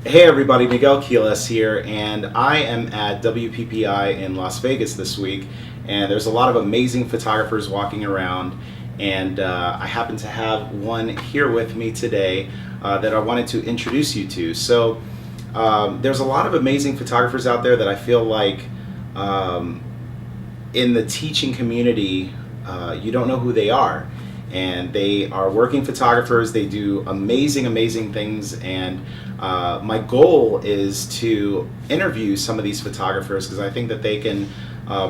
Hey everybody, Miguel Quiles here, and I am at WPPI in Las Vegas this week, and there's a lot of amazing photographers walking around, and I happen to have one here with me today that I wanted to introduce you to. So there's a lot of amazing photographers out there that I feel like in the teaching community you don't know who they are. And they are working photographers. They do amazing things, and my goal is to interview some of these photographers because I think that they can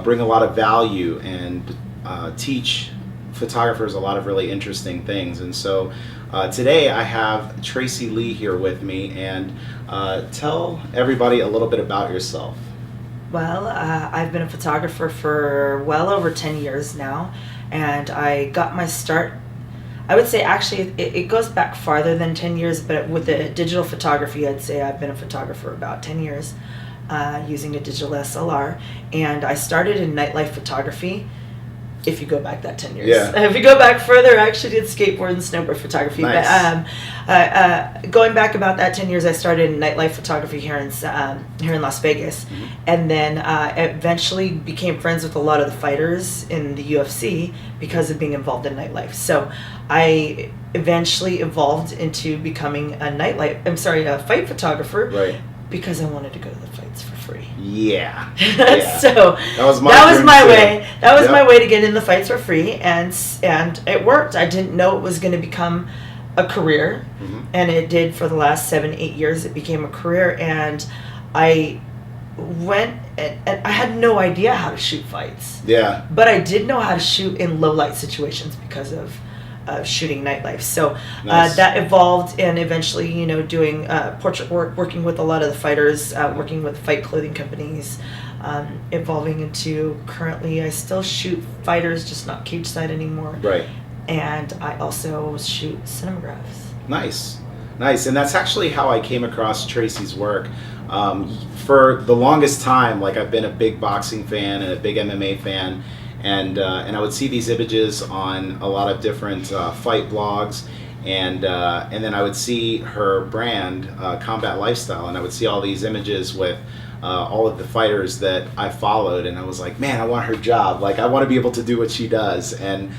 bring a lot of value and teach photographers a lot of really interesting things. And so today I have Tracy Lee here with me, and tell everybody a little bit about yourself. Well, I've been a photographer for well over 10 years now, and I got my start, I would say actually it goes back farther than 10 years, but with the digital photography, I'd say I've been a photographer about 10 years using a digital SLR, and I started in nightlife photography. If you go back that 10 years. Yeah. If you go back further, I actually did skateboard and snowboard photography. Nice. But going back about that 10 years, I started in nightlife photography here in Las Vegas. Mm-hmm. And then eventually became friends with a lot of the fighters in the UFC because of being involved in nightlife. So I eventually evolved into becoming a fight photographer. Right. Because I wanted to go to the fights for free. Yeah. So that was my way. That was my way to get in the fights for free, and it worked. I didn't know it was going to become a career, and it did for the last 7-8 years. It became a career, and I went and I had no idea how to shoot fights. Yeah. But I did know how to shoot in low light situations because of shooting nightlife. So Nice. that evolved, and eventually, doing portrait work, working with a lot of the fighters, working with fight clothing companies, evolving into currently I still shoot fighters, just not cage side anymore. Right. And I also shoot cinemagraphs. Nice. And that's actually how I came across Tracy's work. For the longest time, like, I've been a big boxing fan and a big MMA fan, and I would see these images on a lot of different fight blogs, and then I would see her brand, Combat Lifestyle, and I would see all these images with all of the fighters that I followed, and I was like, man, I want her job. Like, I want to be able to do what she does. And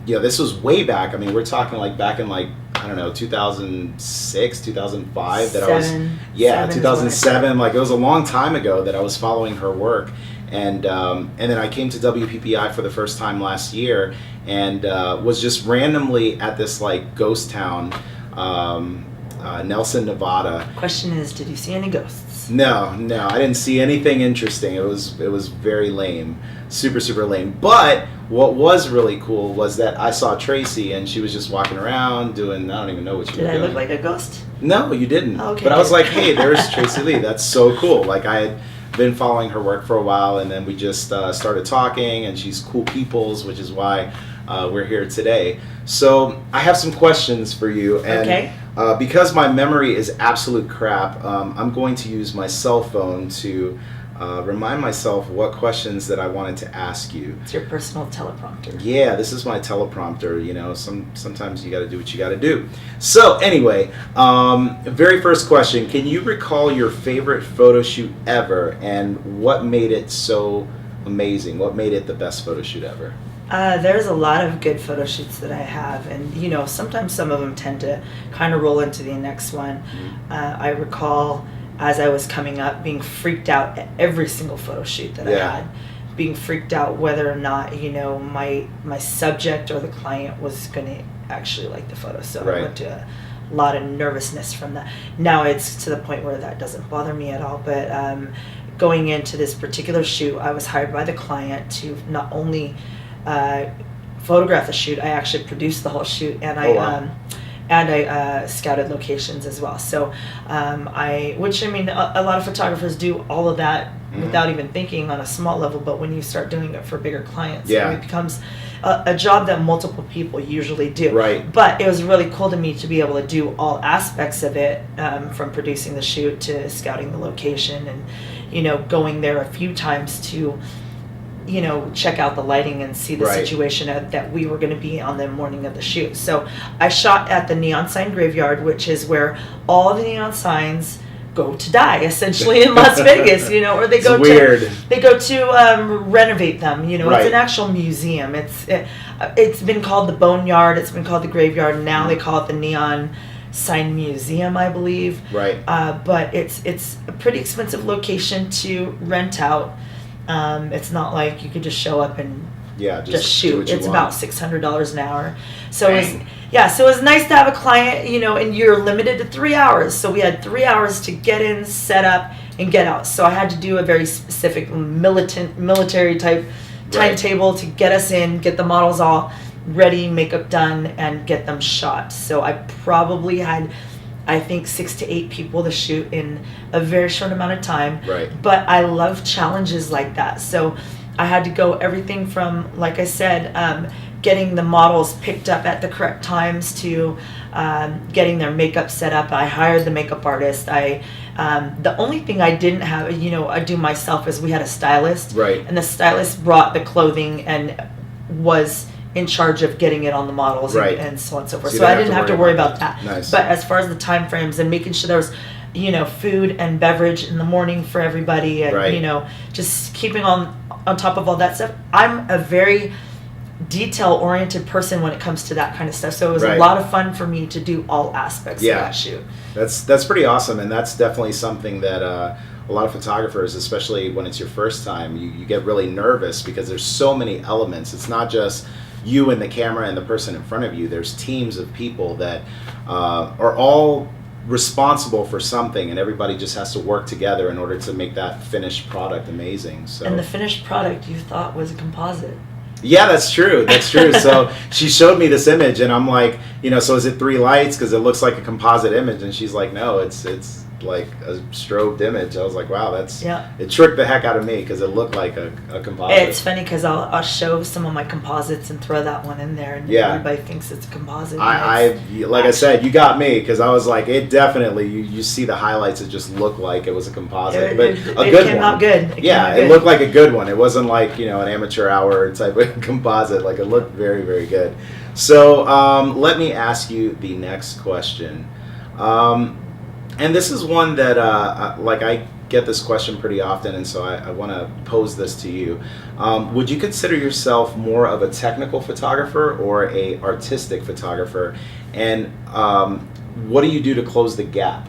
this was way back. I mean, we're talking like back in, like, I don't know, 2006, 2005 that I was, 2007. Like, it was a long time ago that I was following her work. And then I came to WPPI for the first time last year, and was just randomly at this, like, ghost town, Nelson, Nevada. Question is, did you see any ghosts? No, I didn't see anything interesting. It was very lame, super lame. But what was really cool was that I saw Tracy, and she was just walking around doing, I don't even know what she was doing. Did I look like a ghost? No, you didn't. Okay. But I was like, hey, there's Tracy Lee. That's so cool. Like, I had been following her work for a while, and then we just started talking, and she's cool peoples, which is why we're here today. So I have some questions for you, and Okay. Because my memory is absolute crap, I'm going to use my cell phone to remind myself what questions that I wanted to ask you. It's your personal teleprompter. Yeah, this is my teleprompter. Sometimes you got to do what you got to do. So anyway, very first question: can you recall your favorite photo shoot ever, and what made it so amazing? What made it the best photo shoot ever? There's a lot of good photo shoots that I have, and sometimes some of them tend to kind of roll into the next one. I recall, as I was coming up, being freaked out at every single photo shoot that I had, being freaked out whether or not my subject or the client was going to actually like the photo. So I went to a lot of nervousness from that. Now it's to the point where that doesn't bother me at all, but going into this particular shoot, I was hired by the client to not only photograph the shoot, I actually produced the whole shoot, and I scouted locations as well. So a lot of photographers do all of that without even thinking on a small level, but when you start doing it for bigger clients, it becomes a job that multiple people usually do. Right. But it was really cool to me to be able to do all aspects of it, from producing the shoot to scouting the location, and going there a few times to check out the lighting and see the situation that we were going to be on the morning of the shoot. So I shot at the neon sign graveyard, which is where all the neon signs go to die essentially in Las Vegas, you know, or they go to renovate them, you know. Right. It's an actual museum. It's been called the Boneyard, it's been called the Graveyard, and now they call it the Neon Sign Museum, I believe. Right. But it's a pretty expensive location to rent out. It's not like you could just show up and just shoot. It's about $600 an hour. So so it was nice to have a client, you know, and you're limited to 3 hours. So we had 3 hours to get in, set up, and get out. So I had to do a very specific military type timetable to get us in, get the models all ready, makeup done, and get them shot. So I probably had, I think, 6 to 8 people to shoot in a very short amount of time. Right. But I love challenges like that. So I had to go everything from, like I said, getting the models picked up at the correct times to getting their makeup set up. I hired the makeup artist. The only thing I didn't have, you know, I do myself, is we had a stylist. Right. And the stylist brought the clothing and was in charge of getting it on the models and so on and so forth. So I didn't have to worry about that. Nice. But as far as the time frames and making sure there was, you know, food and beverage in the morning for everybody, and you know, just keeping on top of all that stuff. I'm a very detail-oriented person when it comes to that kind of stuff. So it was a lot of fun for me to do all aspects of that shoot. That's pretty awesome, and that's definitely something that a lot of photographers, especially when it's your first time, you get really nervous because there's so many elements. It's not just you and the camera and the person in front of you. There's teams of people that are all responsible for something, and everybody just has to work together in order to make that finished product amazing. So. And the finished product you thought was a composite. Yeah, that's true. That's true. So she showed me this image, and I'm like, you know, so is it 3 lights? Because it looks like a composite image. And she's like, no, it's like a strobed image. I was like, wow, it tricked the heck out of me because it looked like a composite. It's funny because I'll show some of my composites and throw that one in there, and everybody thinks it's a composite. I said, you got me, because I was like, it definitely, you see the highlights, it just looked like it was a composite, but a good one. It came out good. It looked like a good one. It wasn't like, you know, an amateur hour type of composite. Like, it looked very, very good. So let me ask you the next question. And this is one that, I get this question pretty often, and so I want to pose this to you. Would you consider yourself more of a technical photographer or a artistic photographer? And what do you do to close the gap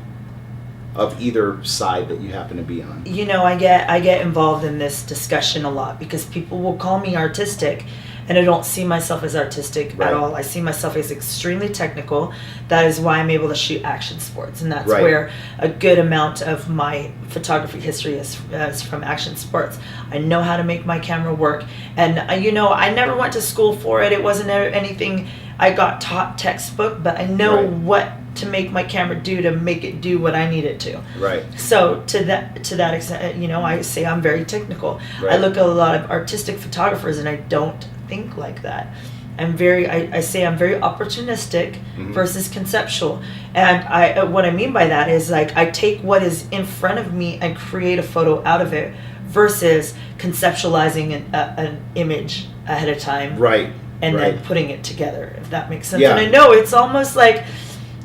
of either side that you happen to be on? You know, I get involved in this discussion a lot because people will call me artistic, and I don't see myself as artistic at all. I see myself as extremely technical. That is why I'm able to shoot action sports, and that's where a good amount of my photography history is from action sports. I know how to make my camera work, and you know, I never went to school for it. It wasn't anything I got taught textbook, but I know what to make my camera do to make it do what I need it to. Right. So to that extent, you know, I say I'm very technical. I look at a lot of artistic photographers, and I don't think like that. I say I'm very opportunistic versus conceptual. And what I mean by that is, like, I take what is in front of me and create a photo out of it versus conceptualizing an image ahead of time. Right. And then putting it together, if that makes sense. And I know it's almost like,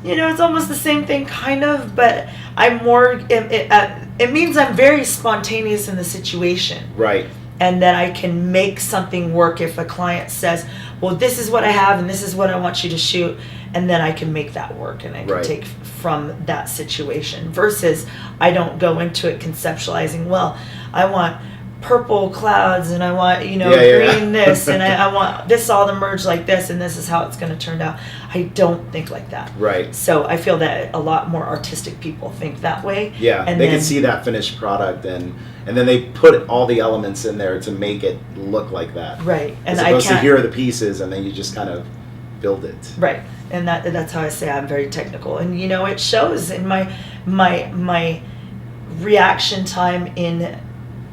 you know, it's almost the same thing, kind of, but I'm more, it means I'm very spontaneous in the situation. Right. And that I can make something work if a client says, well, this is what I have and this is what I want you to shoot, and then I can make that work and I can take from that situation, versus I don't go into it conceptualizing, well, I want purple clouds and I want, you know, green this and I want this all to merge like this, and this is how it's going to turn out. I don't think like that. Right. So I feel that a lot more artistic people think that way. Yeah, and they can see that finished product, and then they put all the elements in there to make it look like that. Right. And as opposed to here are the pieces, and then you just kind of build it. Right. And that's how I say I'm very technical. And, you know, it shows in my reaction time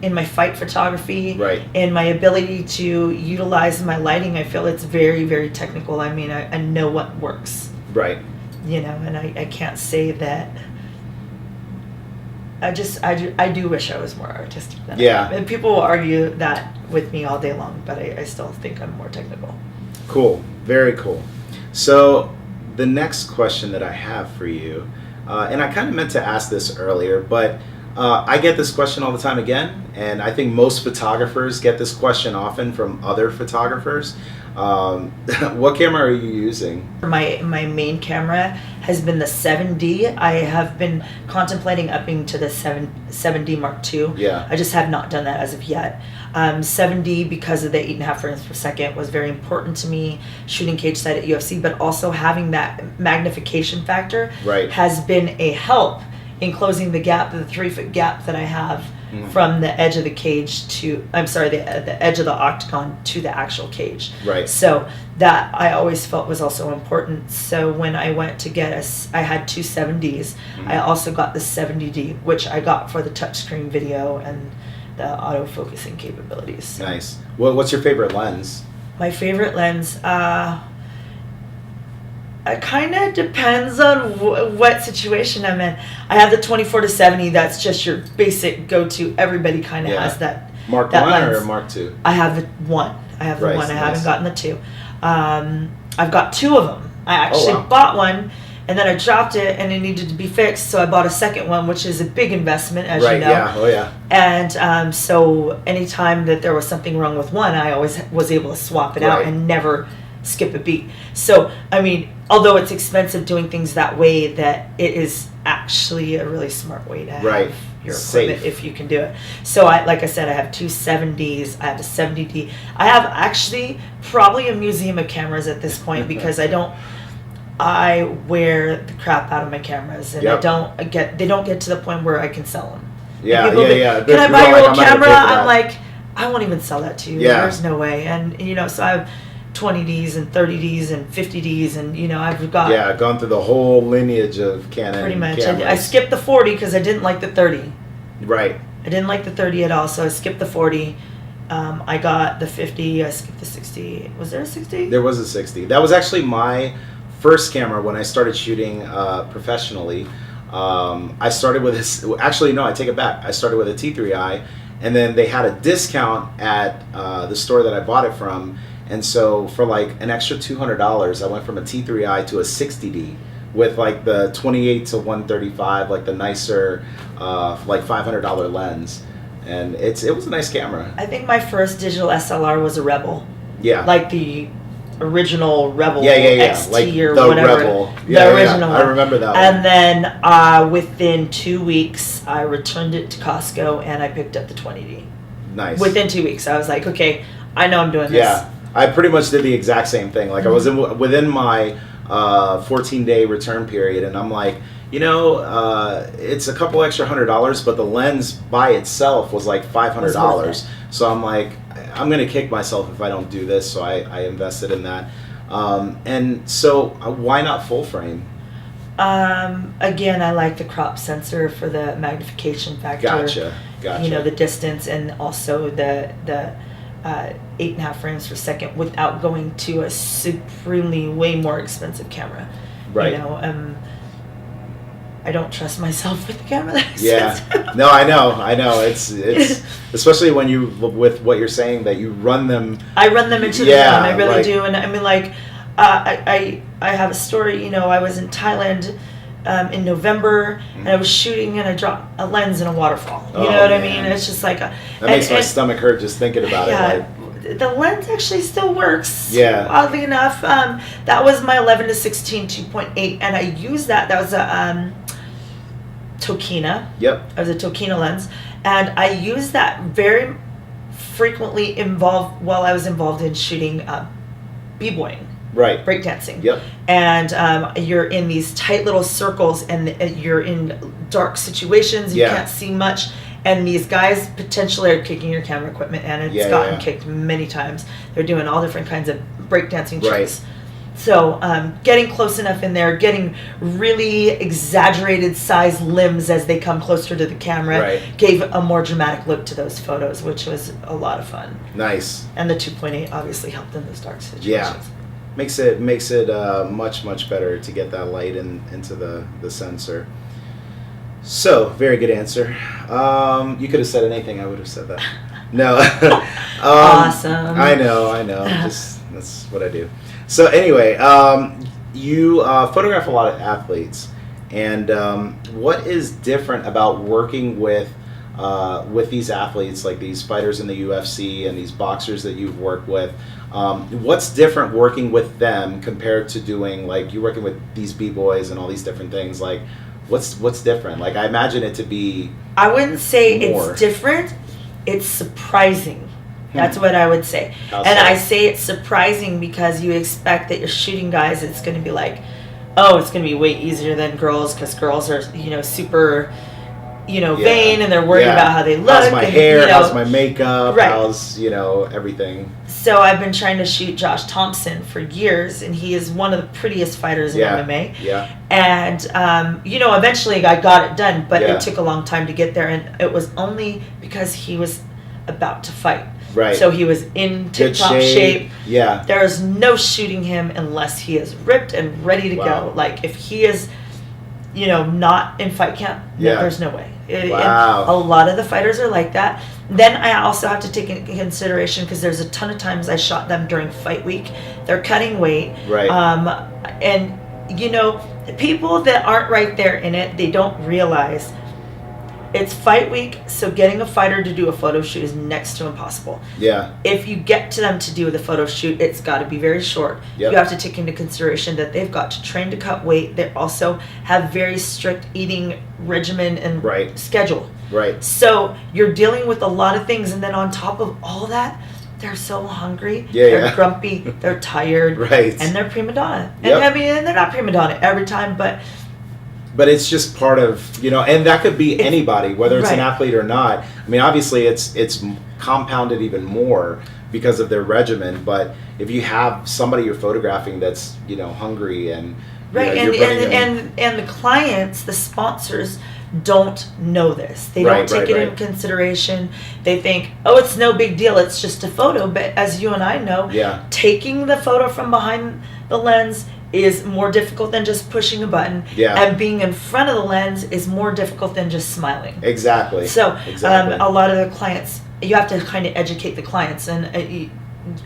in my fight photography, in my ability to utilize my lighting. I feel it's very, very technical. I mean, I know what works. Right. You know, and I can't say that. I do wish I was more artistic than I am. And people will argue that with me all day long, but I still think I'm more technical. Cool. Very cool. So the next question that I have for you, and I kind of meant to ask this earlier, but I get this question all the time again, and I think most photographers get this question often from other photographers. What camera are you using? My main camera has been the 7D. I have been contemplating upping to the 7D Mark II. Yeah. I just have not done that as of yet. 7D, because of the 8.5 frames per second, was very important to me shooting cage side at UFC, but also having that magnification factor Right. has been a help in closing the gap, the 3-foot gap that I have from the edge of the cage to, the edge of the octagon to the actual cage. Right. So that I always felt was also important. So when I went to get I had two 7Ds. I also got the 70D, which I got for the touchscreen video and the auto-focusing capabilities. Nice. Well, what's your favorite lens? My favorite lens, it kind of depends on what situation I'm in. I have the 24-70. That's just your basic go-to. Everybody kind of has that. Mark that 1 lens. or Mark 2? I have the 1. I have the Right, 1. I nice. haven't gotten the 2. I've got 2 of them. I actually wow. bought one, and then I dropped it, and it needed to be fixed. So I bought a second one, which is a big investment, as Right. you know. Yeah. Oh yeah. And so anytime that there was something wrong with one, I always was able to swap it out Right. and never skip a beat. So, I mean, although it's expensive doing things that way, that it is actually a really smart way to Right. have your Safe. equipment if you can do it. So like I said, I have two 7Ds. I have a 70D. I have actually probably a museum of cameras at this point because I wear the crap out of my cameras, and Yep. they don't get to the point where I can sell them. Yeah. People Yeah. be, Yeah. Can I They're buy your like, old I'm not gonna camera? pay for that. I'm like, I won't even sell that to you. Yeah. There's no way. And so I have 20Ds and 30Ds and 50Ds, and I've got Yeah, gone through the whole lineage of Canon pretty much. cameras. I skipped the 40 because I didn't like the 30. Right. I didn't like the 30 at all, so I skipped the 40. I got the 50. I skipped the 60. Was there a 60? There was a 60. That was actually my first camera when I started shooting professionally. I started with this. Actually, no, I take it back. I started with a T3i, and then they had a discount at the store that I bought it from. And so for like an extra $200, I went from a T3i to a 60D with like the 28 to 135, like the nicer, like $500 lens. And it was a nice camera. I think my first digital SLR was a Rebel. Yeah. Like the original Rebel Yeah. XT Like or the whatever. Rebel. The Yeah, original I one. remember that And one. then within 2 weeks, I returned it to Costco and I picked up the 20D. Nice. Within 2 weeks, I was like, okay, I know I'm doing this. Yeah. I pretty much did the exact same thing. Like I was within my 14-day return period, and I'm like, it's a couple extra $100, but the lens by itself was like $500. So I'm like, I'm gonna kick myself if I don't do this. So I invested in that. And so why not full frame? Again, I like the crop sensor for the magnification factor. Gotcha. The distance, and also the 8.5 frames per second without going to a supremely way more expensive camera. Right. I don't trust myself with the camera that Yeah. expensive. No, I know. It's especially when you, with what you're saying, that you run them. I run them into the zone. I really do. And I mean, like, I have a story. I was in Thailand in November, and I was shooting, and I dropped a lens in a waterfall. You know what I mean? It's just like that makes my stomach hurt just thinking about it. Like, the lens actually still works. Yeah. Oddly enough, that was my 11-16 2.8, and I used that. That was a Tokina. Yep. It was a Tokina lens, and I used that very frequently while I was involved in shooting b-boying. Right. Breakdancing. Yep. And you're in these tight little circles, and you're in dark situations. You can't see much. And these guys potentially are kicking your camera equipment, and it's gotten kicked many times. They're doing all different kinds of breakdancing tricks. So getting close enough in there, getting really exaggerated size limbs as they come closer to the camera gave a more dramatic look to those photos, which was a lot of fun. Nice. And the 2.8 obviously helped in those dark situations. Yeah. Makes it much better to get that light into the sensor. So, very good answer. You could have said anything. I would have said that. No. Awesome. I know. That's what I do. So anyway, you photograph a lot of athletes, And what is different about working with these athletes, like these fighters in the UFC and these boxers that you've worked with? What's different working with them compared to doing, like, you're working with these B-boys and all these different things? Like, what's different? Like, I imagine it to be I wouldn't say more. it's different. It's surprising. That's what I would say. How And so? I say it's surprising because you expect that you're shooting guys, it's going to be like, oh, it's going to be way easier than girls because girls are, super, vain, and they're worried about how they look. How's my and, hair? How's my makeup? Right. How's, everything? So I've been trying to shoot Josh Thompson for years, and he is one of the prettiest fighters in MMA. Yeah. And, eventually I got it done, but Yeah. it took a long time to get there, and it was only because he was about to fight. Right. So he was in Good tip-top shape. Yeah. There's no shooting him unless he is ripped and ready to Wow. go. Like, if he is, not in fight camp, Yeah. there's no way. Wow. And a lot of the fighters are like that. Then I also have to take into consideration, because there's a ton of times I shot them during fight week. They're cutting weight. Right. And, people that aren't right there in it, they don't realize it's fight week, so getting a fighter to do a photo shoot is next to impossible. Yeah. If you get to them to do the photo shoot, it's got to be very short. Yep. You have to take into consideration that they've got to train to cut weight. They also have very strict eating regimen and Right. schedule. Right. So you're dealing with a lot of things, and then on top of all that, they're so hungry, Yeah, they're yeah. grumpy, they're tired, Right. and they're prima donna. Yep. And and they're not prima donna every time, but it's just part of, and that could be anybody, whether it's an Right. athlete or not. I mean, obviously it's compounded even more because of their regimen, but if you have somebody you're photographing that's, hungry and right, you're putting in- and the clients, the sponsors, don't know this. They Right, don't take right, it right. into consideration. They think, oh, it's no big deal, it's just a photo. But as you and I know, Yeah. taking the photo from behind the lens is more difficult than just pushing a button. Yeah. And being in front of the lens is more difficult than just smiling. Exactly. So Exactly. a lot of the clients, you have to kind of educate the clients. And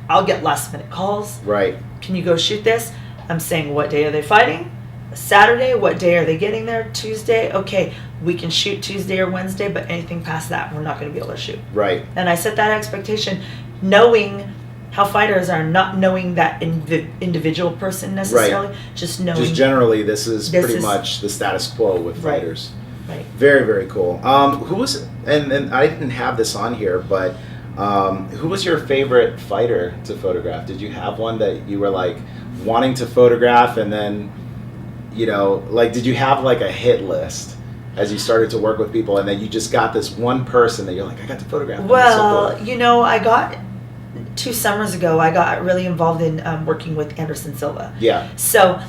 I'll get last minute calls. Right. Can you go shoot this? I'm saying, what day are they fighting? Saturday. What day are they getting there? Tuesday. Okay, we can shoot Tuesday or Wednesday, but anything past that, we're not going to be able to shoot. Right. And I set that expectation, knowing how fighters are, not knowing that individual person necessarily, just knowing. Just generally, this is This pretty is- much the status quo with Right. fighters. Right. Very, very cool. Who was, and I didn't have this on here, but who was your favorite fighter to photograph? Did you have one that you were like wanting to photograph, and then, did you have like a hit list as you started to work with people, and then you just got this one person that you're like, I got to photograph them. It's so cool. Well, I got 2 summers ago, I got really involved in working with Anderson Silva. Yeah. So,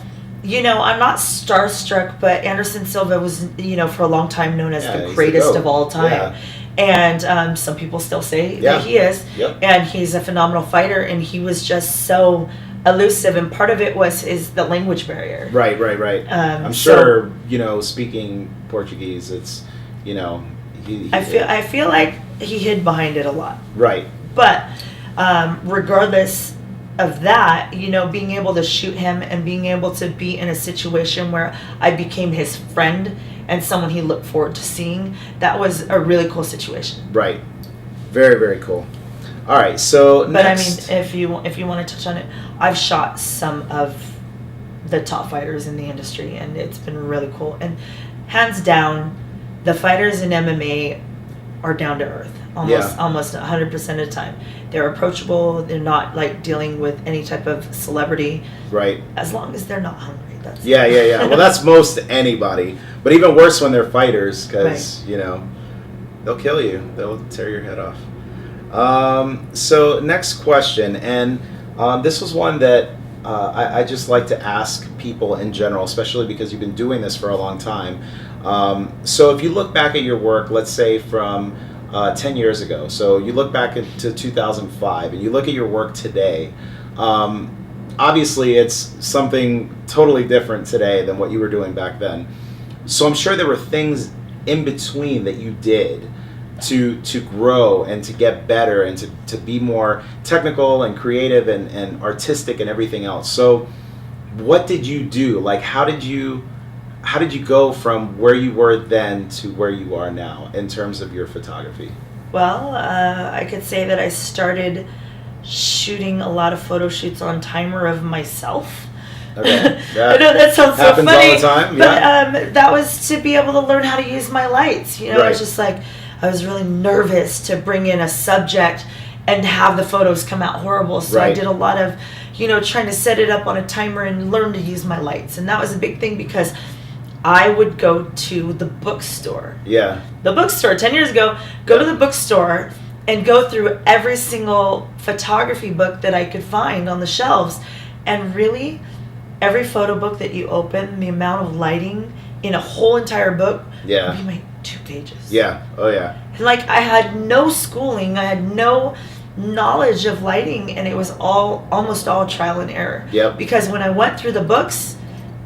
I'm not starstruck, but Anderson Silva was, for a long time known as Yeah, the he's greatest the GOAT. of all time. Yeah. And some people still say Yeah. that he is. Yep. And he's a phenomenal fighter, and he was just so elusive. And part of it was the language barrier. Right. I'm sure, speaking Portuguese, it's, I feel like he hid behind it a lot. Right. But regardless of that, being able to shoot him and being able to be in a situation where I became his friend and someone he looked forward to seeing, that was a really cool situation. Right. Very, very cool. All right, so But next. I mean, if you want to touch on it, I've shot some of the top fighters in the industry, and it's been really cool. And hands down, the fighters in MMA are down to earth. Almost 100% of the time. They're approachable. They're not like dealing with any type of celebrity. Right. As long as they're not hungry. That's Yeah. Well, that's most anybody. But even worse when they're fighters, because, they'll kill you. They'll tear your head off. So next question, and this was one that I just like to ask people in general, especially because you've been doing this for a long time. So if you look back at your work, let's say from 10 years ago, so you look back into 2005 and you look at your work today, obviously it's something totally different today than what you were doing back then. So I'm sure there were things in between that you did to grow and to get better and to be more technical and creative and artistic and everything else. So what did you do? Like, how did you how did you go from where you were then to where you are now in terms of your photography? Well, I could say that I started shooting a lot of photo shoots on timer of myself. Okay. I know that sounds so happens funny, all the time. but Yeah. that was to be able to learn how to use my lights. You know, I was Right. just like, I was really nervous to bring in a subject and have the photos come out horrible. So I Right. did a lot of, trying to set it up on a timer and learn to use my lights. And that was a big thing because I would go to the bookstore. Yeah. The bookstore, 10 years ago, go to the bookstore and go through every single photography book that I could find on the shelves. And really, every photo book that you open, the amount of lighting in a whole entire book Yeah. would be my 2 pages. Yeah. Oh yeah. And like, I had no schooling, I had no knowledge of lighting, and it was almost all trial and error. Yep. Because when I went through the books,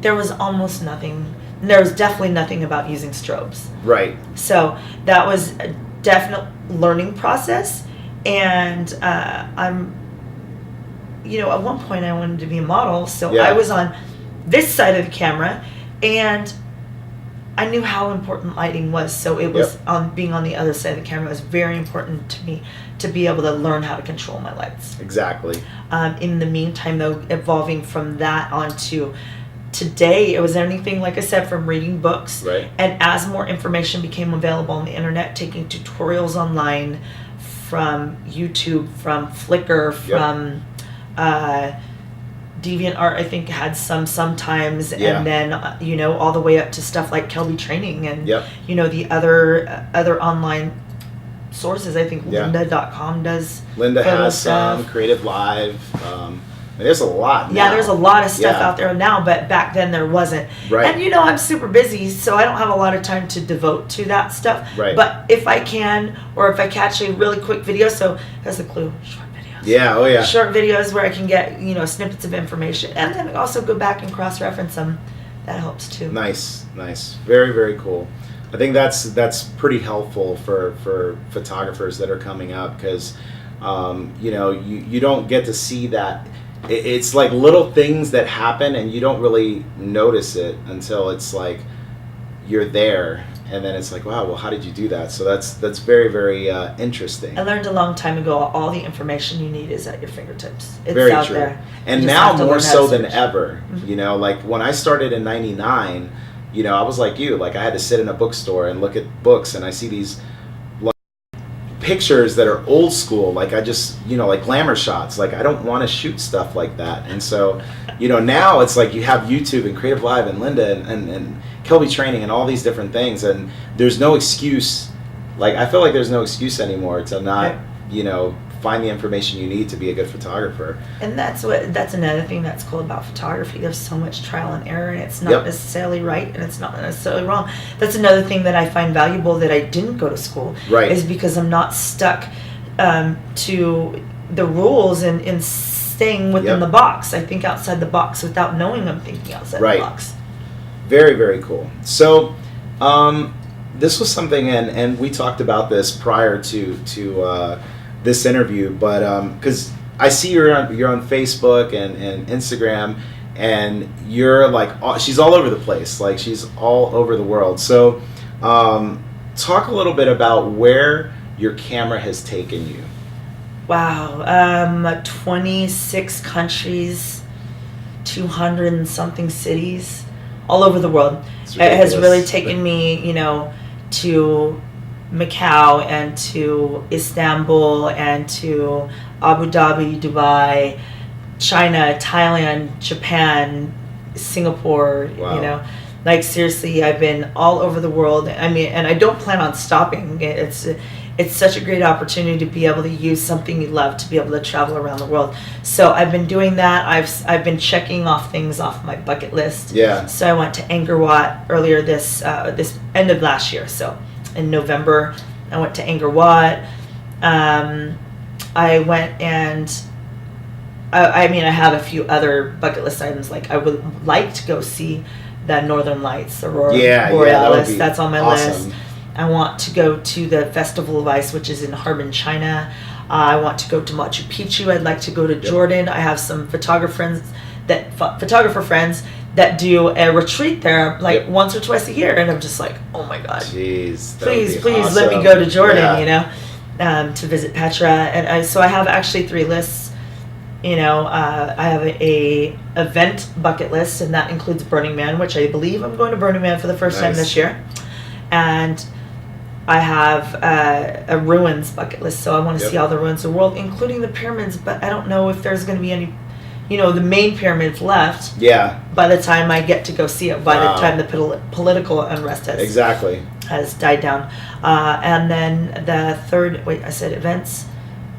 there was almost nothing. There was definitely nothing about using strobes. Right. So that was a definite learning process. And at one point I wanted to be a model. So Yeah. I was on this side of the camera, and I knew how important lighting was. So it was being on the other side of the camera was very important to me to be able to learn how to control my lights. Exactly. In the meantime, though, evolving from that onto today, it was anything, like I said, from reading books. Right. And as more information became available on the internet, taking tutorials online from YouTube, from Flickr, from DeviantArt, I think had sometimes, Yeah. and then all the way up to stuff like Kelby Training and Yep. the other online sources. I think Yeah. lynda.com does Linda photo has some stuff. Creative Live. There's a lot now. Yeah, there's a lot of stuff Yeah. out there now, but back then there wasn't. Right. And I'm super busy, so I don't have a lot of time to devote to that stuff. Right. But if I can, or if I catch a really quick video, so that's a clue, short videos. Yeah. Oh yeah. Short videos where I can get, snippets of information, and then also go back and cross-reference them. That helps too. Nice. Very, very cool. I think that's pretty helpful for photographers that are coming up because, you don't get to see that. It's like little things that happen and you don't really notice it until it's like you're there, and then it's like, wow, well, how did you do that? So that's very, very interesting. I learned a long time ago, all the information you need is at your fingertips. It's Very out true. there. And You just now have to more learn how so to than search. ever. Mhm. Like when I started in '99, I was like you. Like I had to sit in a bookstore and look at books, and I see these pictures that are old school. Like I just, like glamour shots. Like I don't want to shoot stuff like that. And so, now it's like you have YouTube and Creative Live and Linda and Kelby Training and all these different things, and there's no excuse. Like I feel like there's no excuse anymore to not, find the information you need to be a good photographer. And that's another thing that's cool about photography. There's so much trial and error, and it's not necessarily right, and it's not necessarily wrong. That's another thing that I find valuable that I didn't go to school. Right. Is because I'm not stuck to the rules and staying within the box. I think outside the box without knowing I'm thinking outside the box. Very, very cool. So, this was something, and we talked about this prior to this interview, but because I see you're on Facebook and Instagram, and you're like she's all over the place, like she's all over the world. So, talk a little bit about where your camera has taken you. Wow, 26 countries, 200 and something cities, all over the world. It has really taken me, to Macau and to Istanbul and to Abu Dhabi, Dubai, China, Thailand, Japan, Singapore. Wow. Like seriously, I've been all over the world. I mean, and I don't plan on stopping. It's such a great opportunity to be able to use something you love to be able to travel around the world. So I've been doing that. I've been checking off things off my bucket list. Yeah. So I went to Angkor Wat earlier this end of last year. So in November, I went to Angkor Wat. I went and I have a few other bucket list items. Like I would like to go see the Northern Lights, Aurora Borealis. That's on my list. I want to go to the Festival of Ice, which is in Harbin, China. I want to go to Machu Picchu. I'd like to go to Jordan. I have some photographer friends that do a retreat there like Yep. once or twice a year, and I'm just like, oh my god, Jeez, that would please be please let me awesome. go to Jordan, Yeah. you know, to visit Petra. And so I have actually 3 lists. You know, I have a event bucket list, and that includes Burning Man, which I believe I'm going to Burning Man for the first time Nice. this year. And I have a ruins bucket list, so I want to Yep. see all the ruins of the world, including the pyramids, but I don't know if there's going to be any, you know, the main pyramids left Yeah, by the time I get to go see it, by Wow. the time the political unrest exactly. has died down. And then the third, wait, I said events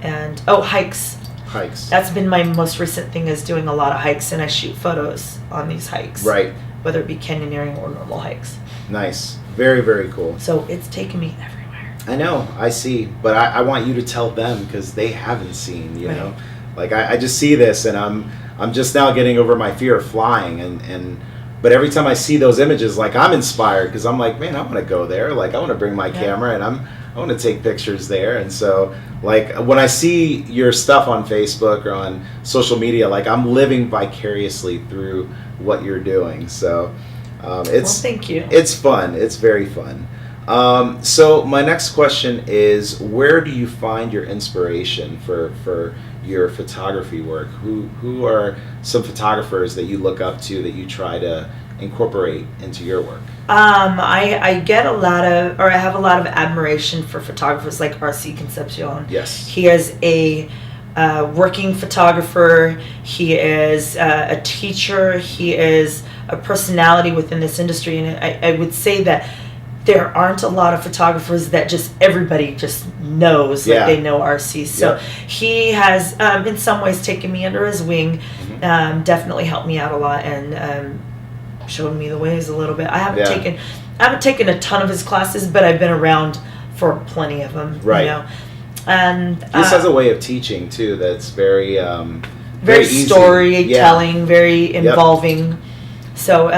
and, hikes. Hikes. That's been my most recent thing, is doing a lot of hikes, and I shoot photos on these hikes. Right. Whether it be canyoneering or normal hikes. Nice. Very, very cool. So it's taken me everywhere. I know, I see, but I want you to tell them because they haven't seen, you Right. know. Like I just see this, and I'm just now getting over my fear of flying, and but every time I see those images, like I'm inspired because I'm like, man, I want to go there. Like I want to bring my Yeah. camera, and I want to take pictures there. And so like when I see your stuff on Facebook or on social media, like I'm living vicariously through what you're doing. So Well, it's thank you. it's fun. It's very fun. So my next question is, where do you find your inspiration for your photography work? Who are some photographers that you look up to that you try to incorporate into your work? I get a lot of, or I have a lot of admiration for photographers like RC Concepcion. Yes. He is a working photographer. He is a teacher. He is a personality within this industry, and I would say that there aren't a lot of photographers that just everybody just knows, like Yeah. they know RC. So Yep. he has, in some ways, taken me under his wing. Definitely helped me out a lot, and showed me the ways a little bit. I haven't taken a ton of his classes, but I've been around for plenty of them. Right. You know, and This has a way of teaching too that's very very easy. storytelling, very involving. So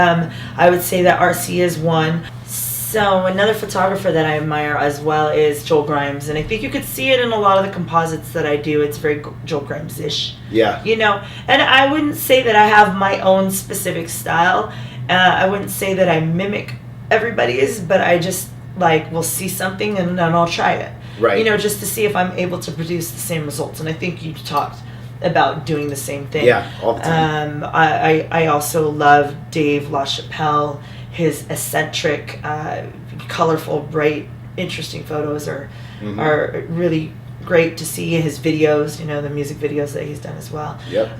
I would say that RC is one. So another photographer that I admire as well is Joel Grimes, and I think you could see it in a lot of the composites that I do. It's very Joel Grimes-ish. Yeah. You know, and I wouldn't say that I have my own specific style. I wouldn't say that I mimic everybody's, but I just like will see something and then I'll try it. Right. You know, just to see if I'm able to produce the same results. And I think you talked about doing the same thing. Yeah, all the time. I also love Dave LaChapelle. His eccentric, colorful, bright, interesting photos are really great to see. His videos, you know, the music videos that he's done as well. Yep.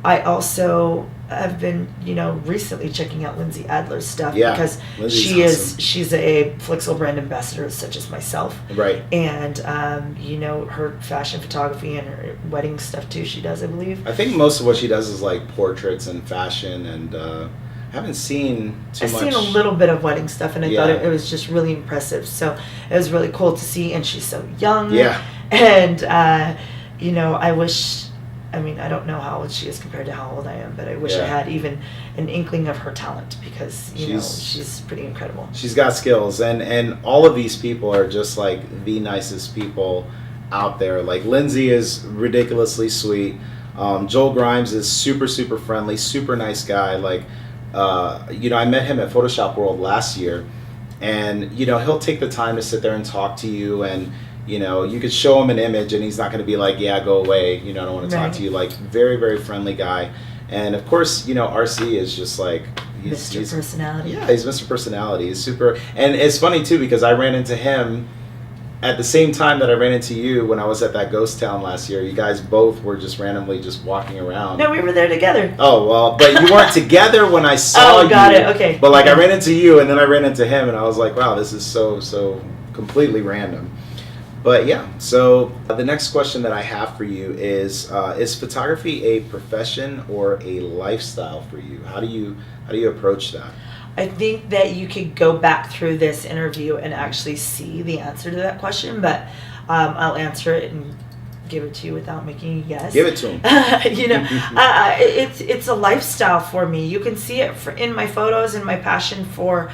I also have been, you know, recently checking out Lindsay Adler's stuff Yeah, because Lindsay's awesome. she's a Flixel brand ambassador such as myself. Right. And you know, her fashion photography and her wedding stuff too, she does, I believe. I think most of what she does is like portraits and fashion, and haven't seen too I've much. seen a little bit of wedding stuff, and I thought Yeah. it was just really impressive. So it was really cool to see, and she's so young. Yeah. And you know, I mean, I don't know how old she is compared to how old I am, but I wish I Yeah. had even an inkling of her talent because, you know, She's- she's pretty incredible. She's got skills, and all of these people are just like the nicest people out there. Like Lindsay is ridiculously sweet. Joel Grimes is super friendly, super nice guy. Like, you know, I met him at Photoshop World last year, and you know, he'll take the time to sit there and talk to you, and you know, you could show him an image and he's not going to be like, yeah, go away, you know, I don't want to talk Right. to you. Like, very friendly guy. And of course, you know, RC is just like Mr. Personality. yeah, he's Mr. Personality. He's super, and it's funny too because I ran into him at the same time that I ran into you when I was at that ghost town last year. You guys both were just randomly just walking around. No, we were there together. Oh well, but you weren't together when I saw you. Oh, got it. Okay. But like I Yeah. ran into you and then I ran into him and I was like, wow, this is so completely random. But yeah, so the next question that I have for you is photography a profession or a lifestyle for you? How do you approach that? I think that you could go back through this interview and actually see the answer to that question, but I'll answer it and give it to you without making a guess. Give it to him. You know, it's a lifestyle for me. You can see it in my photos and my passion for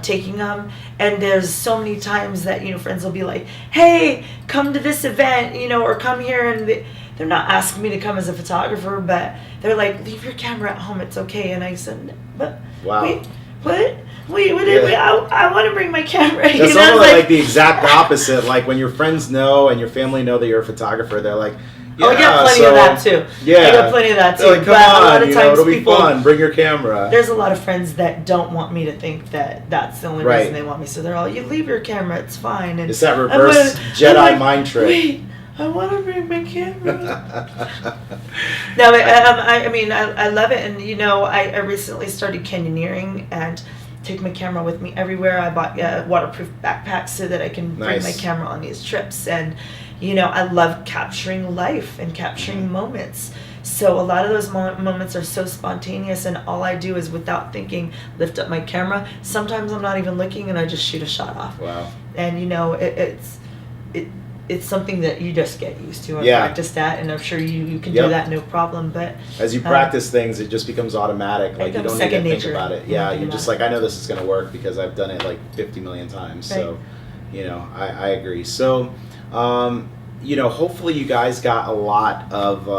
taking them. And there's so many times that, you know, friends will be like, hey, come to this event, you know, or come here and they're not asking me to come as a photographer, but they're like, leave your camera at home, it's okay. And I said, but Wow. wait, what? Wait, Yeah. I want to bring my camera. That's You know, almost it's like the exact opposite. Like when your friends know and your family know that you're a photographer, they're like, oh, I get plenty of that too. Yeah. I get plenty of that too. They're like, come but on, a lot of times it'll be people, fun. Bring your camera. there's a lot of friends that don't want me to think that that's the only Right. reason they want me. So they're all, you leave your camera, it's fine. And It's that I'm reverse like- Jedi I'm like, mind trick. Wait, I want to bring my camera. No, I mean, I love it. And, you know, I recently started canyoneering and take my camera with me everywhere. I bought waterproof backpacks so that I can bring my Nice. camera on these trips. And, you know, I love capturing life and capturing moments. So a lot of those moments are so spontaneous, and all I do is, without thinking, lift up my camera. Sometimes I'm not even looking, and I just shoot a shot off. Wow. And, you know, it's something that you just get used to and Yeah. practice that, and I'm sure you can Yep. do that no problem. But As you practice things, it just becomes automatic. Like you becomes don't need to second think nature. about it. You Yeah, don't you're think just about like, I know this is going to work because I've done it like 50 million times. So, you know, I agree. So, you know, hopefully you guys got a lot out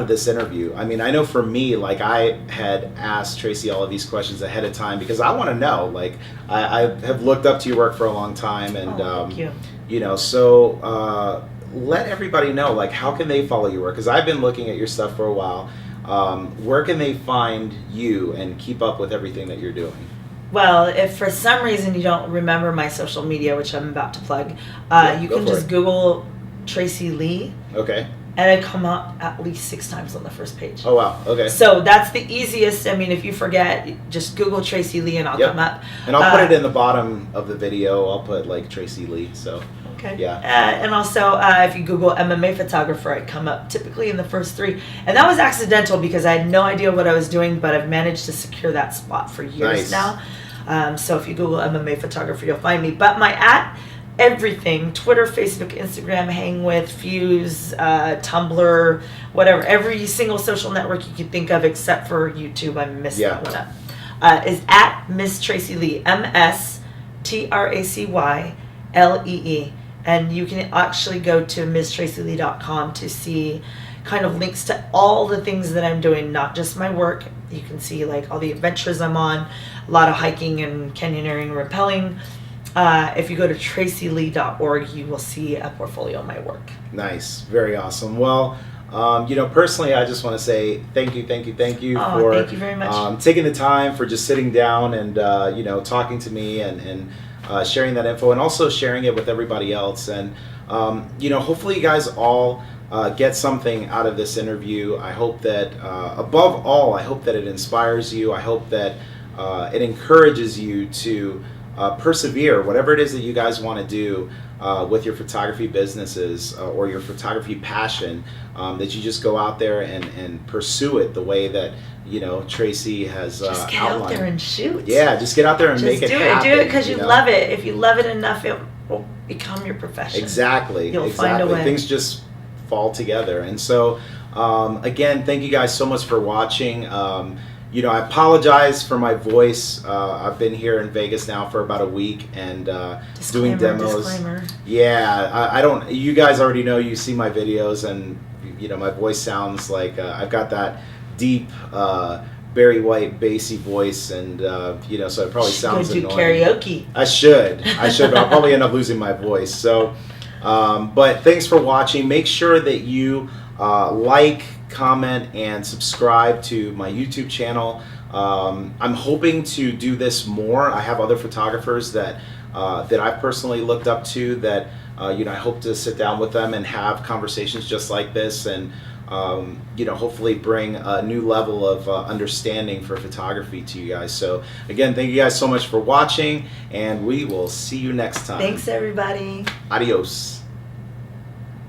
of this interview. I mean, I know for me, like I had asked Tracy all of these questions ahead of time because I want to know. Like I have looked up to your work for a long time, and thank you. you know, so let everybody know, like, how can they follow your work? Because I've been looking at your stuff for a while. Where can they find you and keep up with everything that you're doing? Well, if for some reason you don't remember my social media, which I'm about to plug, you go can for just it. Google Tracy Lee, Okay. and I come up at least 6 times on the first page. Oh, wow. Okay. So that's the easiest. I mean, if you forget, just Google Tracy Lee and I'll Yep. come up. And I'll put it in the bottom of the video. I'll put like Tracy Lee. So Okay. Yeah. And also, if you Google MMA photographer, I come up typically in the first 3. And that was accidental because I had no idea what I was doing, but I've managed to secure that spot for years Nice. now. So if you Google MMA photographer, you'll find me. But my everything, Twitter, Facebook, Instagram, Hang With, Fuse, Tumblr, whatever, every single social network you can think of except for YouTube, I missed that one up, is at Miss Tracy Lee, MSTRACYLEE. And you can actually go to MissTracyLee.com to see kind of links to all the things that I'm doing, not just my work. You can see like all the adventures I'm on, a lot of hiking and canyoneering, rappelling. If you go to tracylee.org, you will see a portfolio of my work. Nice. Very awesome. Well, you know, personally, I just want to say thank you Oh, for thank you very much. taking the time, for just sitting down and, you know, talking to me and sharing that info, and also sharing it with everybody else. And, you know, hopefully you guys all get something out of this interview. I hope that, above all, I hope that it inspires you. I hope that it encourages you to persevere, whatever it is that you guys want to do with your photography businesses or your photography passion, that you just go out there and pursue it the way that, you know, Tracy has Just get outlined. out there and shoot. Yeah, just get out there and make it happen. Do it because you know? love it. If you love it enough, it will become your profession. Exactly. You'll find a way. Things just fall together. And so, again, thank you guys so much for watching. You know, I apologize for my voice. I've been here in Vegas now for about a week and doing demos. Disclaimer. Yeah, I don't. You guys already know. You see my videos, and you know my voice sounds like I've got that deep, Barry White, bassy voice, and you know, so it probably sounds Go do annoying. karaoke. I should, but I'll probably end up losing my voice. So, but thanks for watching. Make sure that you like, comment, and subscribe to my YouTube channel. I'm hoping to do this more. I have other photographers that I've personally looked up to that you know, I hope to sit down with them and have conversations just like this, and you know, hopefully bring a new level of understanding for photography to you guys. So again, thank you guys so much for watching, and we will see you next time. Thanks, everybody. Adios.